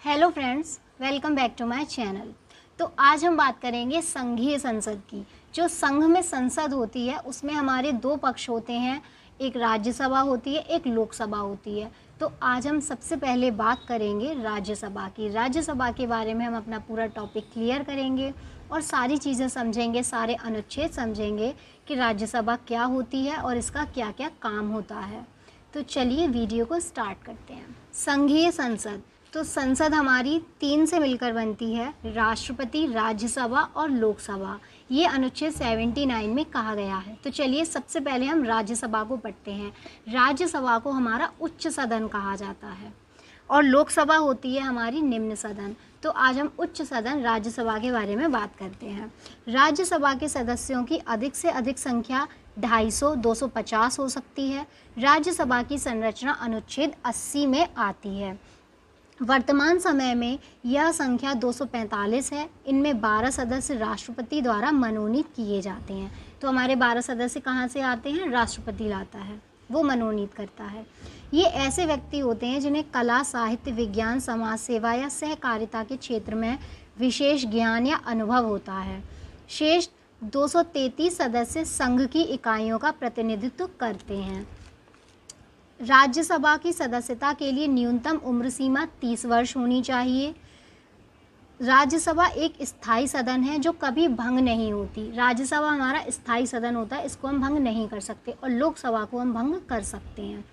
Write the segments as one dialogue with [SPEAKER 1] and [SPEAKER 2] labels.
[SPEAKER 1] Hello friends, welcome back to my channel. तो आज हम बात करेंगे संघीय संसद की। जो संघ में संसद होती है उसमें हमारे दो पक्ष होते हैं, एक राज्यसभा होती है, एक लोकसभा होती है। तो आज हम सबसे पहले बात करेंगे राज्यसभा की। राज्यसभा के बारे में हम अपना पूरा टॉपिक क्लियर करेंगे और सारी चीज़ें समझेंगे, सारे अनुच्छेद समझेंगे कि राज्यसभा क्या होती है और इसका क्या क्या काम होता है। तो चलिए वीडियो को स्टार्ट करते हैं। संघीय संसद, तो संसद हमारी 3 से मिलकर बनती है, राष्ट्रपति, राज्यसभा और लोकसभा। ये अनुच्छेद 79 में कहा गया है। तो चलिए सबसे पहले हम राज्यसभा को पढ़ते हैं। राज्यसभा को हमारा उच्च सदन कहा जाता है और लोकसभा होती है हमारी निम्न सदन। तो आज हम उच्च सदन राज्यसभा के बारे में बात करते हैं। राज्यसभा के सदस्यों की अधिक से अधिक संख्या 250, 250 हो सकती है। राज्यसभा की संरचना अनुच्छेद 80 में आती है। वर्तमान समय में यह संख्या 245 है। इनमें 12 सदस्य राष्ट्रपति द्वारा मनोनीत किए जाते हैं। तो हमारे 12 सदस्य कहाँ से आते हैं? राष्ट्रपति लाता है, वो मनोनीत करता है। ये ऐसे व्यक्ति होते हैं जिन्हें कला, साहित्य, विज्ञान, समाज सेवा या सहकारिता के क्षेत्र में विशेष ज्ञान या अनुभव होता है। शेष 233 सदस्य संघ की इकाइयों का प्रतिनिधित्व करते हैं। राज्यसभा की सदस्यता के लिए न्यूनतम उम्र सीमा 30 वर्ष होनी चाहिए। राज्यसभा एक स्थायी सदन है जो कभी भंग नहीं होती। राज्यसभा हमारा स्थायी सदन होता है, इसको हम भंग नहीं कर सकते, और लोकसभा को हम भंग कर सकते हैं।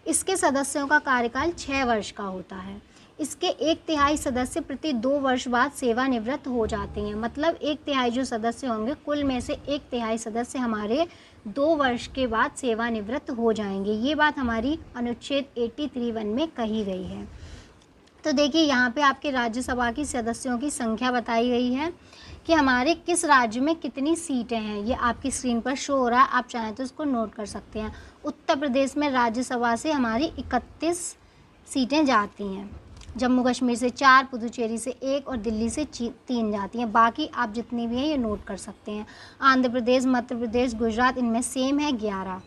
[SPEAKER 1] इसके सदस्यों का कार्यकाल 6 वर्ष का होता है। इसके 1/3 सदस्य प्रति 2 वर्ष बाद सेवानिवृत्त हो जाते हैं। मतलब 1/3 जो सदस्य होंगे, कुल में से 1/3 सदस्य हमारे 2 वर्ष के बाद सेवानिवृत्त हो जाएंगे। ये बात हमारी अनुच्छेद 83(1) में कही गई है। तो देखिए यहाँ पे आपके राज्यसभा की सदस्यों की संख्या बताई गई है कि हमारे किस राज्य में कितनी सीटें हैं। ये आपकी स्क्रीन पर शो हो रहा है, आप चाहें तो इसको नोट कर सकते हैं। उत्तर प्रदेश में राज्यसभा से हमारी 31 सीटें जाती हैं। जम्मू कश्मीर से 4, पुदुचेरी से 1 और दिल्ली से 3 जाती हैं। बाकी आप जितनी भी हैं ये नोट कर सकते हैं। आंध्र प्रदेश, मध्य प्रदेश, गुजरात, इनमें सेम है 11।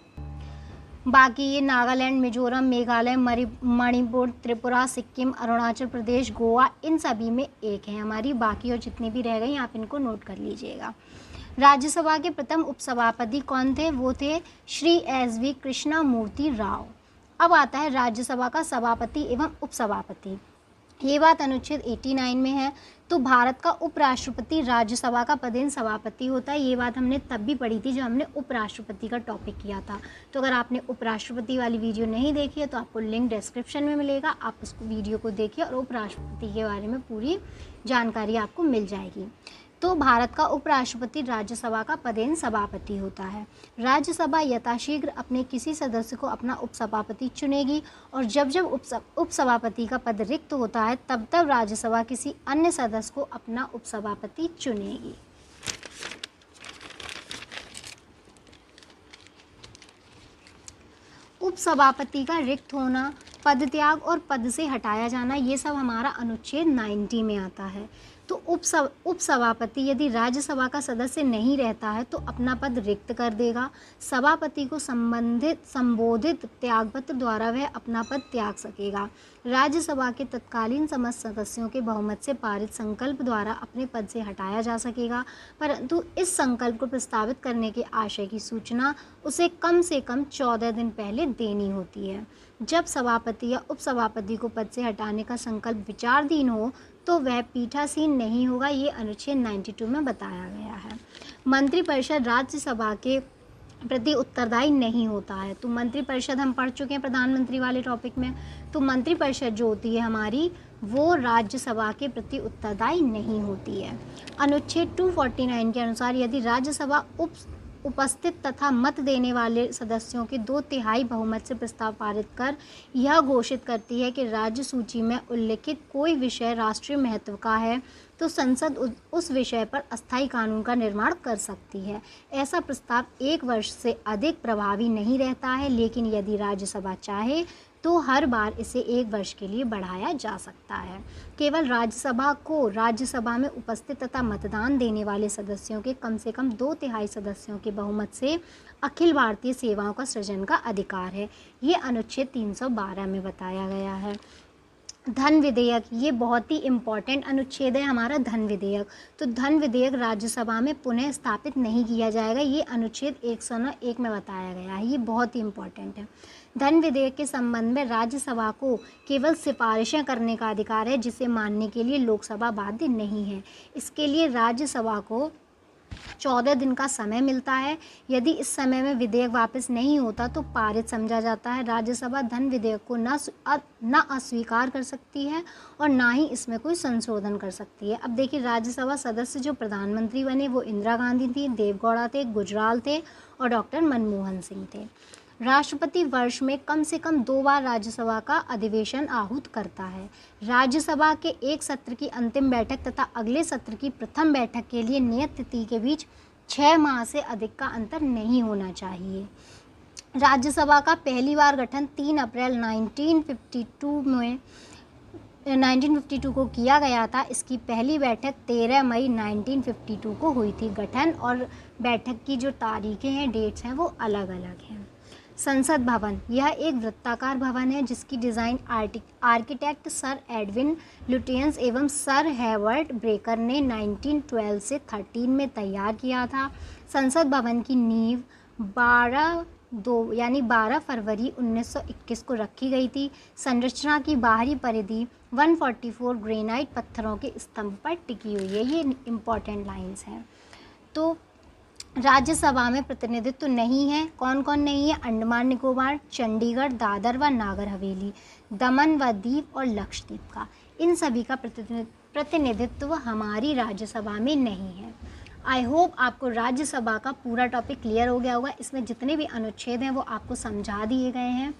[SPEAKER 1] बाकी ये नागालैंड, मिजोरम, मेघालय, मणिपुर, त्रिपुरा, सिक्किम, अरुणाचल प्रदेश, गोवा, इन सभी में 1 है हमारी। बाकी और जितनी भी रह गई आप इनको नोट कर लीजिएगा। राज्यसभा के प्रथम उपसभापति कौन थे? वो थे श्री SV कृष्णमूर्ति राव। अब आता है राज्यसभा का सभापति एवं उपसभापति। ये बात अनुच्छेद 89 में है। तो भारत का उपराष्ट्रपति राज्यसभा का पदेन सभापति होता है। ये बात हमने तब भी पढ़ी थी जब हमने उपराष्ट्रपति का टॉपिक किया था। तो अगर आपने उपराष्ट्रपति वाली वीडियो नहीं देखी है तो आपको लिंक डिस्क्रिप्शन में मिलेगा, आप उस वीडियो को देखिए और उपराष्ट्रपति के बारे में पूरी जानकारी आपको मिल जाएगी। तो भारत का उपराष्ट्रपति राज्यसभा का पदेन सभापति होता है। राज्यसभा यथाशीघ्र अपने किसी सदस्य को अपना उपसभापति चुनेगी और जब जब उपसभापति का पद रिक्त होता है तब तब राज्यसभा किसी अन्य सदस्य को अपना उपसभापति चुनेगी। उपसभापति का रिक्त होना, पद त्याग और पद से हटाया जाना, ये सब हमारा अनुच्छेद 90 में आता है। तो उपसभापति यदि राज्यसभा का सदस्य नहीं रहता है तो अपना पद रिक्त कर देगा। सभापति को संबोधित त्यागपत्र द्वारा वह अपना पद त्याग सकेगा। राज्यसभा के तत्कालीन समस्त सदस्यों के बहुमत से पारित संकल्प द्वारा अपने पद से हटाया जा सकेगा, परंतु इस संकल्प को प्रस्तावित करने के आशय की सूचना उसे कम से कम 14 दिन पहले देनी होती है। जब सभापति या उपसभापति को पद से हटाने का संकल्प विचाराधीन हो तो वह पीठासीन नहीं होगा। ये अनुच्छेद 92 में बताया गया है। मंत्रिपरिषद राज्यसभा के प्रति उत्तरदायी नहीं होता है। तो मंत्रिपरिषद हम पढ़ चुके हैं प्रधानमंत्री वाले टॉपिक में। तो मंत्रिपरिषद जो होती है हमारी, वो राज्यसभा के प्रति उत्तरदायी नहीं होती है। अनुच्छेद 249 के अनुसार यदि राज्यसभा उपस्थित तथा मत देने वाले सदस्यों के 2/3 बहुमत से प्रस्ताव पारित कर यह घोषित करती है कि राज्य सूची में उल्लिखित कोई विषय राष्ट्रीय महत्व का है तो संसद उस विषय पर अस्थायी कानून का निर्माण कर सकती है। ऐसा प्रस्ताव 1 वर्ष से अधिक प्रभावी नहीं रहता है, लेकिन यदि राज्यसभा चाहे तो हर बार इसे 1 वर्ष के लिए बढ़ाया जा सकता है। केवल राज्यसभा में उपस्थित तथा मतदान देने वाले सदस्यों के कम से कम 2/3 सदस्यों के बहुमत से अखिल भारतीय सेवाओं का सृजन का अधिकार है। ये अनुच्छेद 312 में बताया गया है। धन विधेयक, ये बहुत ही इम्पॉर्टेंट अनुच्छेद है हमारा धन विधेयक। तो धन विधेयक राज्यसभा में पुनः स्थापित नहीं किया जाएगा, ये अनुच्छेद 109(1) में बताया गया है, ये बहुत ही इम्पॉर्टेंट है। धन विधेयक के संबंध में राज्यसभा को केवल सिफारिशें करने का अधिकार है, जिसे मानने के लिए लोकसभा बाध्य नहीं है। इसके लिए राज्यसभा को 14 दिन का समय मिलता है। यदि इस समय में विधेयक वापस नहीं होता तो पारित समझा जाता है। राज्यसभा धन विधेयक को न अस्वीकार कर सकती है और ना ही इसमें कोई संशोधन कर सकती है। अब देखिए, राज्यसभा सदस्य जो प्रधानमंत्री बने वो इंदिरा गांधी थी, देवगौड़ा थे, गुजराल थे और डॉक्टर मनमोहन सिंह थे। राष्ट्रपति वर्ष में कम से कम 2 बार राज्यसभा का अधिवेशन आहूत करता है। राज्यसभा के एक सत्र की अंतिम बैठक तथा अगले सत्र की प्रथम बैठक के लिए नियत तिथि के बीच 6 माह से अधिक का अंतर नहीं होना चाहिए। राज्यसभा का पहली बार गठन 3 अप्रैल 1952 को किया गया था। इसकी पहली बैठक 13 मई 1952 को हुई थी। गठन और बैठक की जो तारीखें हैं, डेट्स हैं, वो अलग अलग हैं। संसद भवन, यह एक वृत्ताकार भवन है जिसकी design architect sir Edwin Lutyens एवं सर हेवर्ड ब्रेकर ने 1912 से 13 में तैयार किया था। संसद भवन की नींव 12 फरवरी 1921 को रखी गई थी। संरचना की बाहरी परिधि 144 ग्रेनाइट पत्थरों के स्तंभ पर टिकी हुई है। ये इम्पॉर्टेंट लाइंस हैं। तो राज्यसभा में प्रतिनिधित्व नहीं है। कौन कौन नहीं है? अंडमान निकोबार, चंडीगढ़, दादर व नागर हवेली, दमन व दीव और लक्षद्वीप का। इन सभी का प्रतिनिधित्व हमारी राज्यसभा में नहीं है। आई होप आपको राज्यसभा का पूरा टॉपिक क्लियर हो गया होगा। इसमें जितने भी अनुच्छेद हैं वो आपको समझा दिए गए हैं।